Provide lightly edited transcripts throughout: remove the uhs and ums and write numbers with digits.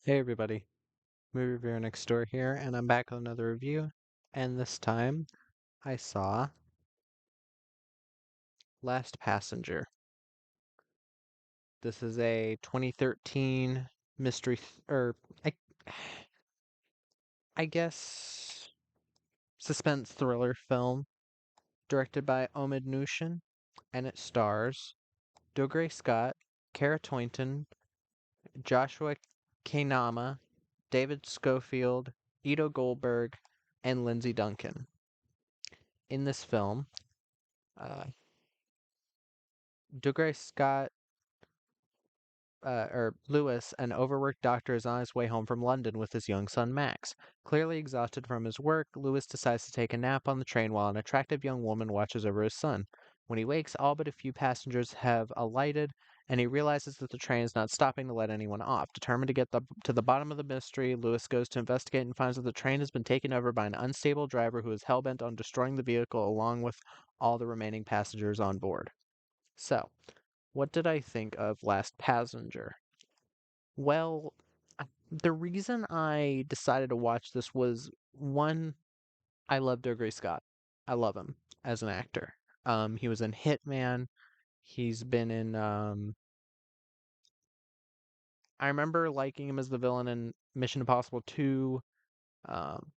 Hey everybody, movie reviewer next door here, and I'm back with another review. And this time, I saw Last Passenger. This is a 2013 mystery, or I, I guess suspense thriller film directed by Omid Nushin, and it stars Dougray Scott, Kara Toynton, Joshua Kainama, David Schofield, Ito Goldberg, and Lindsay Duncan. In this film, uh, Dougray Scott or Lewis, an overworked doctor, is on his way home from London with his young son Max. Clearly exhausted from his work, Lewis decides to take a nap on the train while an attractive young woman watches over his son. When he wakes, all but a few passengers have alighted, and he realizes that the train is not stopping to let anyone off. Determined to to the bottom of the mystery, Lewis goes to investigate and finds that the train has been taken over by an unstable driver who is hell-bent on destroying the vehicle along with all the remaining passengers on board. So, what did I think of Last Passenger? Well, the reason I decided to watch this was one, I love Dougray Scott. I love him as an actor. He was in Hitman. He's been in I remember liking him as the villain in Mission Impossible 2. Um,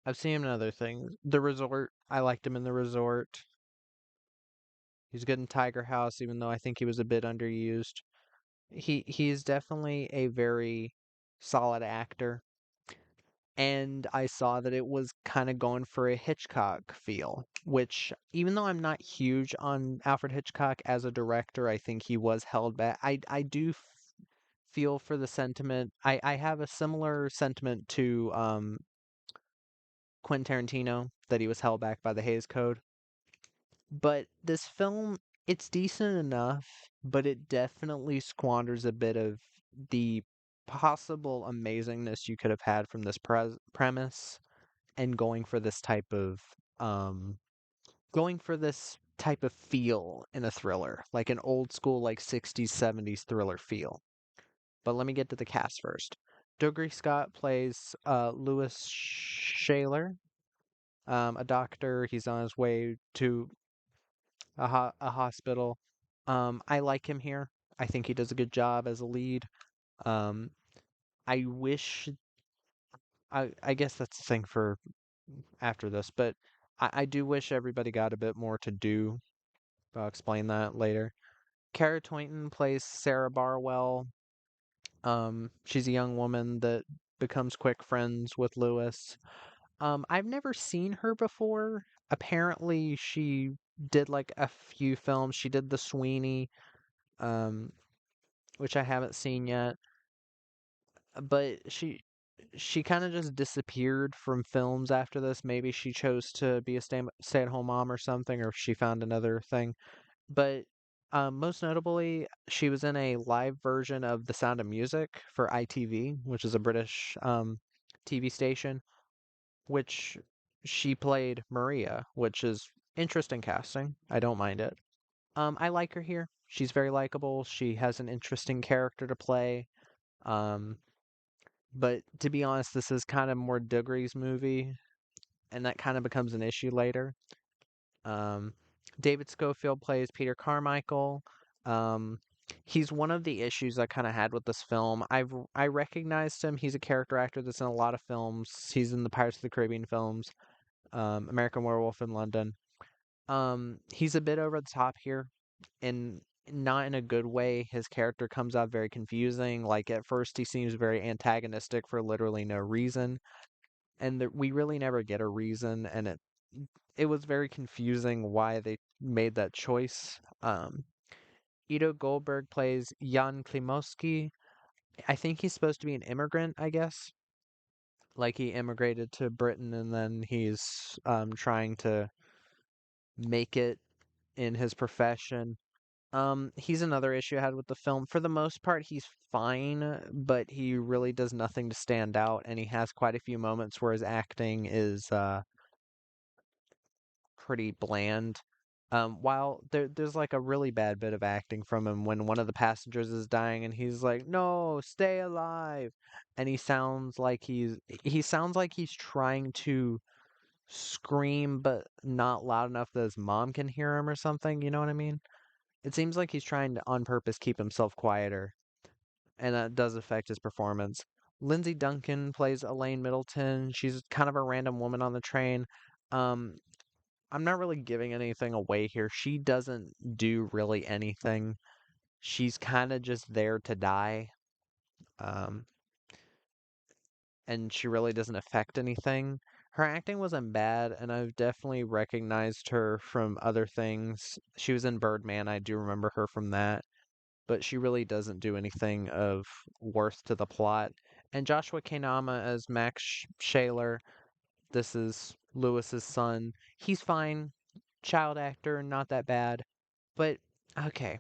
I've seen him in other things. The Resort, I liked him in The Resort. He's good in Tiger House, even though I think he was a bit underused. He's definitely a very solid actor. And I saw that it was kind of going for a Hitchcock feel, which even though I'm not huge on Alfred Hitchcock as a director, I think he was held back. I do feel for the sentiment. I have a similar sentiment to Quentin Tarantino that he was held back by the Hays Code. But this film, it's decent enough, but it definitely squanders a bit of the possible amazingness you could have had from this premise and um going for this type of feel in a thriller, like an old school like 60s 70s thriller feel. But let me get to the cast first. Dougray Scott plays Lewis Shaler, a doctor. He's on his way to a hospital. I like him here. I think he does a good job as a lead. Um, I wish I guess that's the thing for after this, but I do wish everybody got a bit more to do. I'll explain that later. Kara Toynton plays Sarah Barwell. She's a young woman that becomes quick friends with Lewis. I've never seen her before. Apparently, she did like a few films. She did The Sweeney, um, which I haven't seen yet. But she kind of just disappeared from films after this. Maybe she chose to be a stay-at-home mom or something, or she found another thing. But most notably, she was in a live version of The Sound of Music for ITV, which is a British TV station, which she played Maria, which is interesting casting. I don't mind it. I like her here. She's very likable. She has an interesting character to play. Um, but to be honest, this is kind of more Dougree's movie, and that kind of becomes an issue later. Um, David Schofield plays Peter Carmichael. Um, he's one of the issues I kind of had with this film. I recognized him. He's a character actor that's in a lot of films. He's in the Pirates of the Caribbean films, American Werewolf in London. He's a bit over the top here, and not in a good way. His character comes out very confusing. Like at first, he seems very antagonistic for literally no reason, and we really never get a reason, and it was very confusing why they made that choice. Ito Goldberg plays Jan Klimowski. I think he's supposed to be an immigrant, I guess. Like he immigrated to Britain and then he's trying to make it in his profession. He's another issue I had with the film. For the most part, he's fine, but he really does nothing to stand out, and he has quite a few moments where his acting is pretty bland. While there's like a really bad bit of acting from him when one of the passengers is dying and he's like, "No, stay alive." And he sounds like he's trying to scream but not loud enough that his mom can hear him or something, you know what I mean? It seems like he's trying to on purpose keep himself quieter, and that does affect his performance. Lindsay Duncan plays Elaine Middleton. She's kind of a random woman on the train. Um, I'm not really giving anything away here. She doesn't do really anything. She's kind of just there to die. Um, and she really doesn't affect anything. Her acting wasn't bad, and I've definitely recognized her from other things. She was in Birdman. I do remember her from that, but she really doesn't do anything of worth to the plot. And Joshua Kanama as Max Shaler, this is Lewis's son. He's fine. Child actor, not that bad. But okay,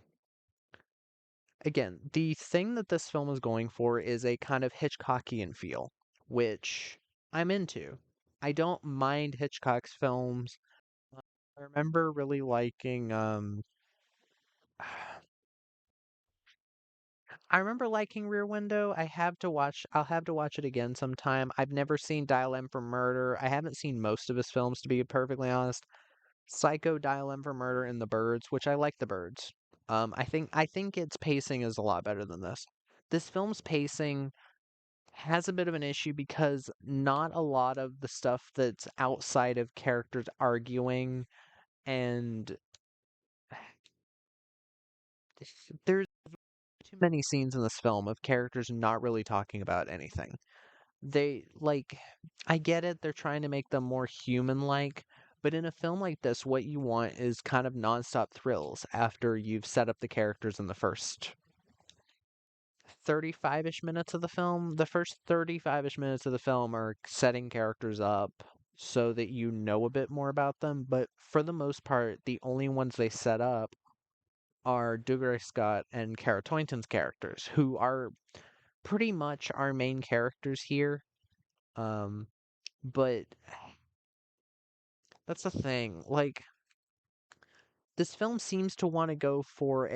again, the thing that this film is going for is a kind of Hitchcockian feel, which I'm into. I don't mind Hitchcock's films. I remember really liking I remember liking Rear Window. I'll have to watch it again sometime. I've never seen Dial M for Murder. I haven't seen most of his films to be perfectly honest. Psycho, Dial M for Murder, and The Birds, which I like The Birds. I think its pacing is a lot better than this. This film's pacing has a bit of an issue because not a lot of the stuff that's outside of characters arguing and there's too many scenes in this film of characters not really talking about anything. They like I get it, they're trying to make them more human-like, but in a film like this, what you want is kind of nonstop thrills after you've set up the characters in the first 35-ish minutes of the film. The first 35-ish minutes of the film are setting characters up so that you know a bit more about them, but for the most part, the only ones they set up are Dougray Scott and Cara Toynton's characters, who are pretty much our main characters here. Um, but that's the thing. Like, this film seems to want to go for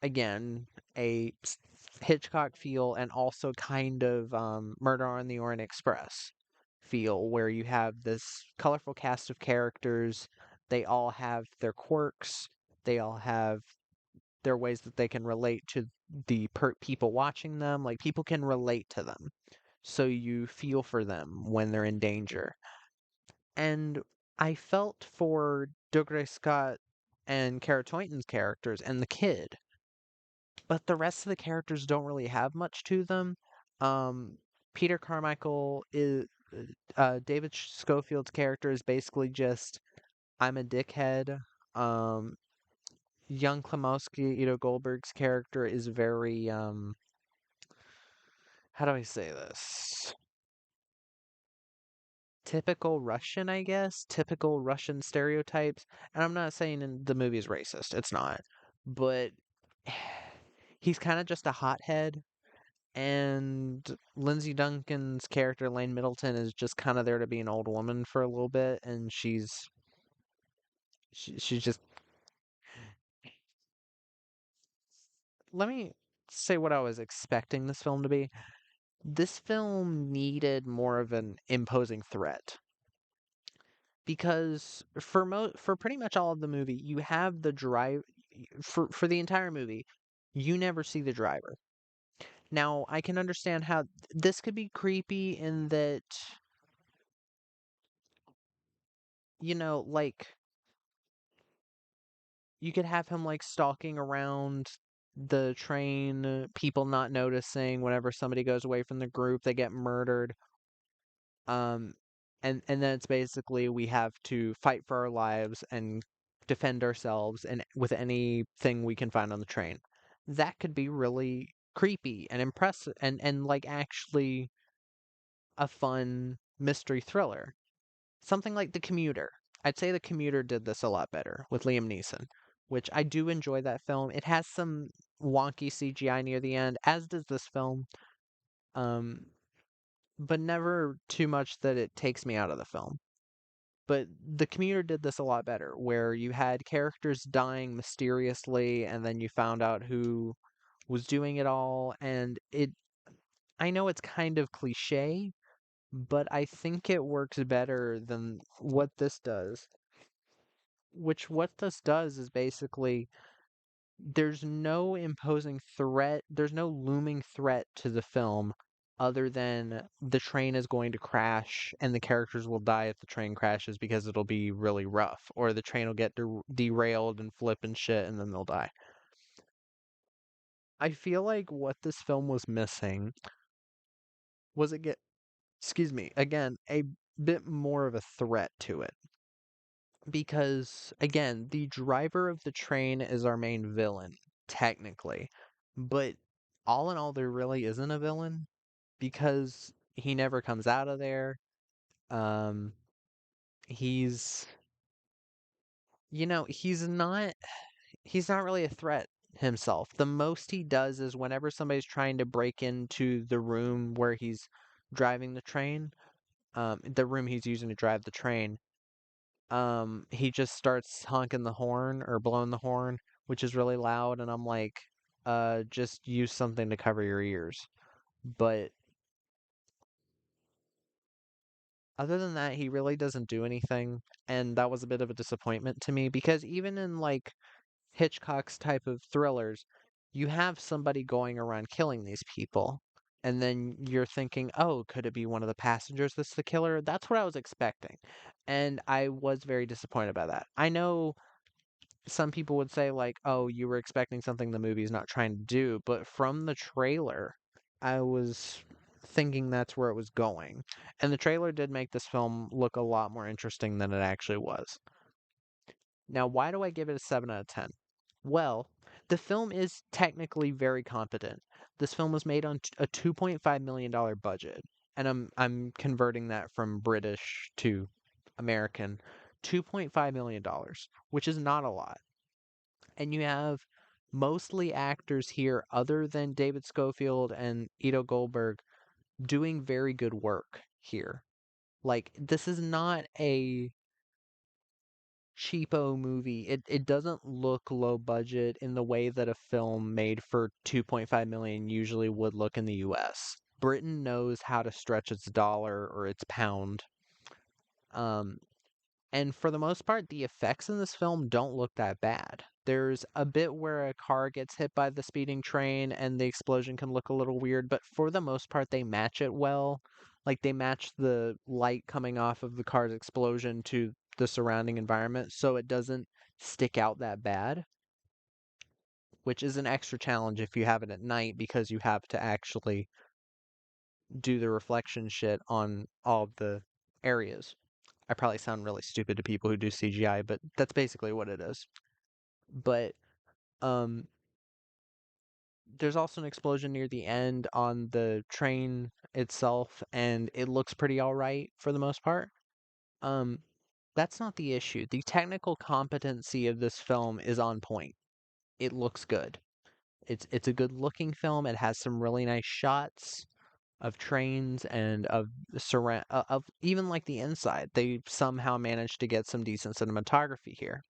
again, a Hitchcock feel and also kind of Murder on the Orient Express feel, where you have this colorful cast of characters. They all have their quirks. They all have their ways that they can relate to the people watching them. Like, people can relate to them. So you feel for them when they're in danger. And I felt for Dougray Scott and Cara Toynton's characters and the kid, but the rest of the characters don't really have much to them. Um, Peter Carmichael is David Schofield's character is basically just I'm a dickhead. Um, young Klimowski, Ito Goldberg's character is very how do I say this? Typical Russian, I guess, typical Russian stereotypes. And I'm not saying the movie is racist, it's not. But he's kind of just a hothead. And Lindsay Duncan's character, Lane Middleton, is just kind of there to be an old woman for a little bit. And she's just. Let me say what I was expecting this film to be. This film needed more of an imposing threat because for pretty much all of the movie, you have the drive for the entire movie. You never see the driver. Now, I can understand how this could be creepy in that, like you could have him like stalking around the train, people not noticing whenever somebody goes away from the group, they get murdered. Um, and then it's basically we have to fight for our lives and defend ourselves and with anything we can find on the train. That could be really creepy and impressive and like actually a fun mystery thriller. Something like The Commuter. I'd say The Commuter did this a lot better with Liam Neeson, which I do enjoy that film. It has some wonky CGI near the end, as does this film. Um, but never too much that it takes me out of the film. But the commuter did this a lot better, where you had characters dying mysteriously, and then you found out who was doing it all. And I know it's kind of cliche, but I think it works better than what this does. Which what this does is basically there's no imposing threat, there's no looming threat to the film other than the train is going to crash and the characters will die if the train crashes because it'll be really rough, or the train will get derailed and flip and shit and then they'll die. I feel like what this film was missing was it get, excuse me, again, a bit more of a threat to it. Because again, the driver of the train is our main villain, technically. But all in all, there really isn't a villain because he never comes out of there. Um, he's, he's not really a threat himself. The most he does is whenever somebody's trying to break into the room where he's driving the train, the room he's using to drive the train, he just starts honking the horn or blowing the horn, which is really loud, and I'm like, just use something to cover your ears. But other than that, he really doesn't do anything, and that was a bit of a disappointment to me because even in like Hitchcock's type of thrillers, you have somebody going around killing these people. And then you're thinking, oh, could it be one of the passengers that's the killer? That's what I was expecting. And I was very disappointed by that. I know some people would say like, "Oh, you were expecting something the movie's not trying to do," but from the trailer, I was thinking that's where it was going. And the trailer did make this film look a lot more interesting than it actually was. Now, why do I give it a 7 out of 10? Well, the film is technically very competent. This film was made on a $2.5 million budget, and I'm converting that from British to American. $2.5 million, which is not a lot, and you have mostly actors here other than David Schofield and Ito Goldberg doing very good work here. Like this is not a cheapo movie. It doesn't look low budget in the way that a film made for 2.5 million usually would look in the US. Britain knows how to stretch its dollar or its pound. Um, And for the most part, the effects in this film don't look that bad. There's a bit where a car gets hit by the speeding train and the explosion can look a little weird, but for the most part, they match it well. Like they match the light coming off of the car's explosion to the surrounding environment, so it doesn't stick out that bad, which is an extra challenge if you have it at night because you have to actually do the reflection shit on all of the areas. I probably sound really stupid to people who do CGI, but that's basically what it is. But um there's also an explosion near the end on the train itself and it looks pretty all right for the most part. Um that's not the issue. The technical competency of this film is on point. It looks good. It's a good looking film. It has some really nice shots of trains and of surround of even like the inside. They somehow managed to get some decent cinematography here.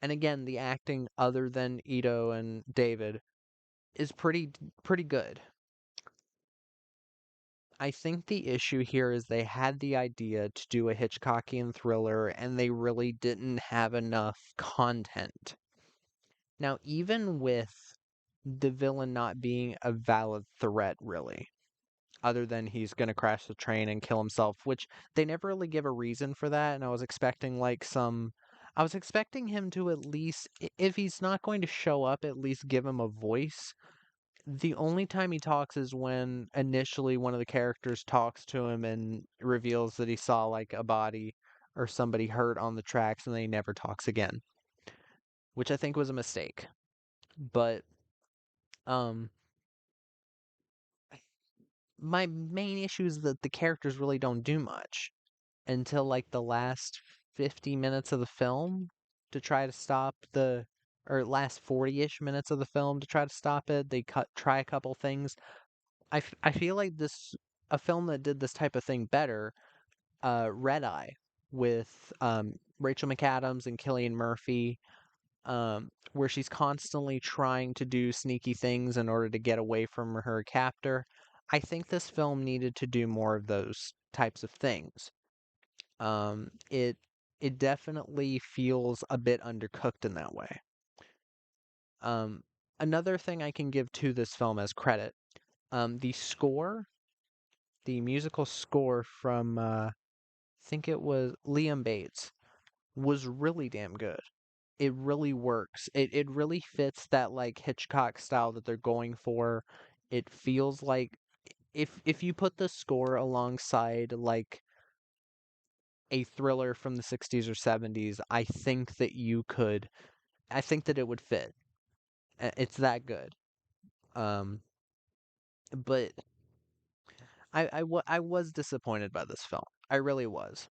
And again, the acting other than Ito and David is pretty good. I think the issue here is they had the idea to do a Hitchcockian thriller and they really didn't have enough content. Now, even with the villain not being a valid threat, really, other than he's going to crash the train and kill himself, which they never really give a reason for that. And I was expecting I was expecting him to at least, if he's not going to show up, at least give him a voice. The only time he talks is when initially one of the characters talks to him and reveals that he saw like a body or somebody hurt on the tracks and then he never talks again, which I think was a mistake. But um my main issue is that the characters really don't do much until like the last 50 minutes of the film to try to stop the or last 40-ish minutes of the film to try to stop it. They try a couple things. I feel like this a film that did this type of thing better, Red Eye. with Rachel McAdams and Cillian Murphy, where she's constantly trying to do sneaky things in order to get away from her captor. I think this film needed to do more of those types of things. Um, it it definitely feels a bit undercooked in that way. Um, Another thing I can give to this film as credit, the score, the musical score from I think it was Liam Bates, was really damn good. It really works. It really fits that like Hitchcock style that they're going for. It feels like if you put the score alongside like a thriller from the 60s or 70s, I think that it would fit. It's that good. Um but I was disappointed by this film. I really was.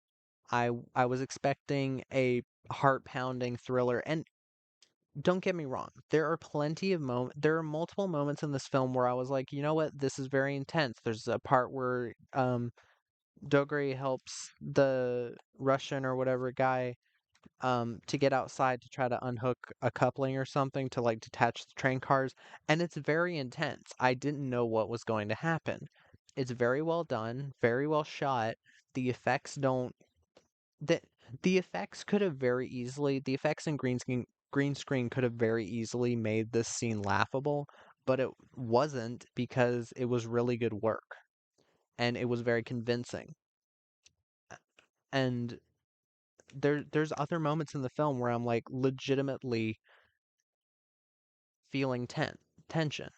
I was expecting a heart-pounding thriller, and don't get me wrong. There are multiple moments in this film where I was like, you know what, this is very intense. There's a part where Dogre helps the Russian or whatever guy to get outside to try to unhook a coupling or something to like detach the train cars, and it's very intense. I didn't know what was going to happen. It's very well done, very well shot. The effects don't the the effects could have very easily the effects in green screen could have very easily made this scene laughable, but it wasn't because it was really good work and it was very convincing. And there's other moments in the film where I'm like legitimately feeling tension.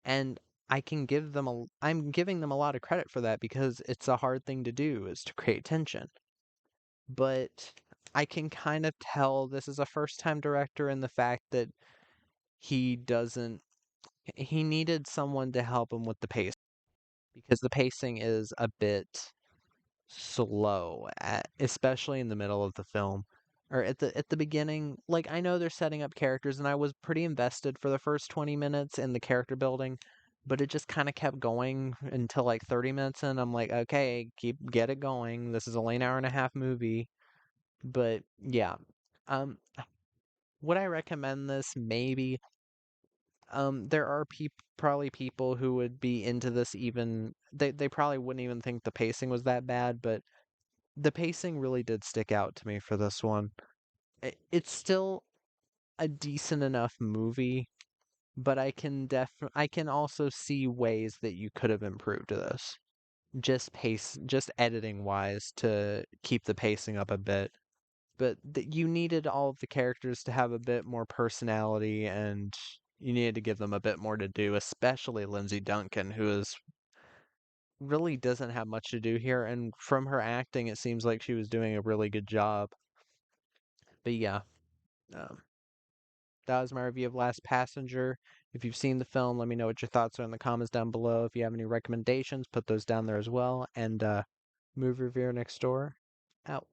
And I'm giving them a lot of credit for that because it's a hard thing to do is to create tension. But I can kind of tell this is a first time director in the fact that he doesn't he needed someone to help him with the pace because the pacing is a bit slow especially in the middle of the film or at the beginning. Like, I know they're setting up characters and I was pretty invested for the first 20 minutes in the character building, but it just kind of kept going until like 30 minutes and I'm like, okay, get it going. This is only an hour and a half movie. But yeah. um would I recommend this? Maybe. There are probably people who would be into this, even they probably wouldn't even think the pacing was that bad, but the pacing really did stick out to me for this one. It's still a decent enough movie, but I can also see ways that you could have improved this. Just editing wise to keep the pacing up a bit. But you needed all of the characters to have a bit more personality and you needed to give them a bit more to do, especially Lindsay Duncan, who is really doesn't have much to do here. And from her acting, it seems like she was doing a really good job. But yeah, um, that was my review of Last Passenger. If you've seen the film, let me know what your thoughts are in the comments down below. If you have any recommendations, put those down there as well. And Movie Reviewer Next Door, out.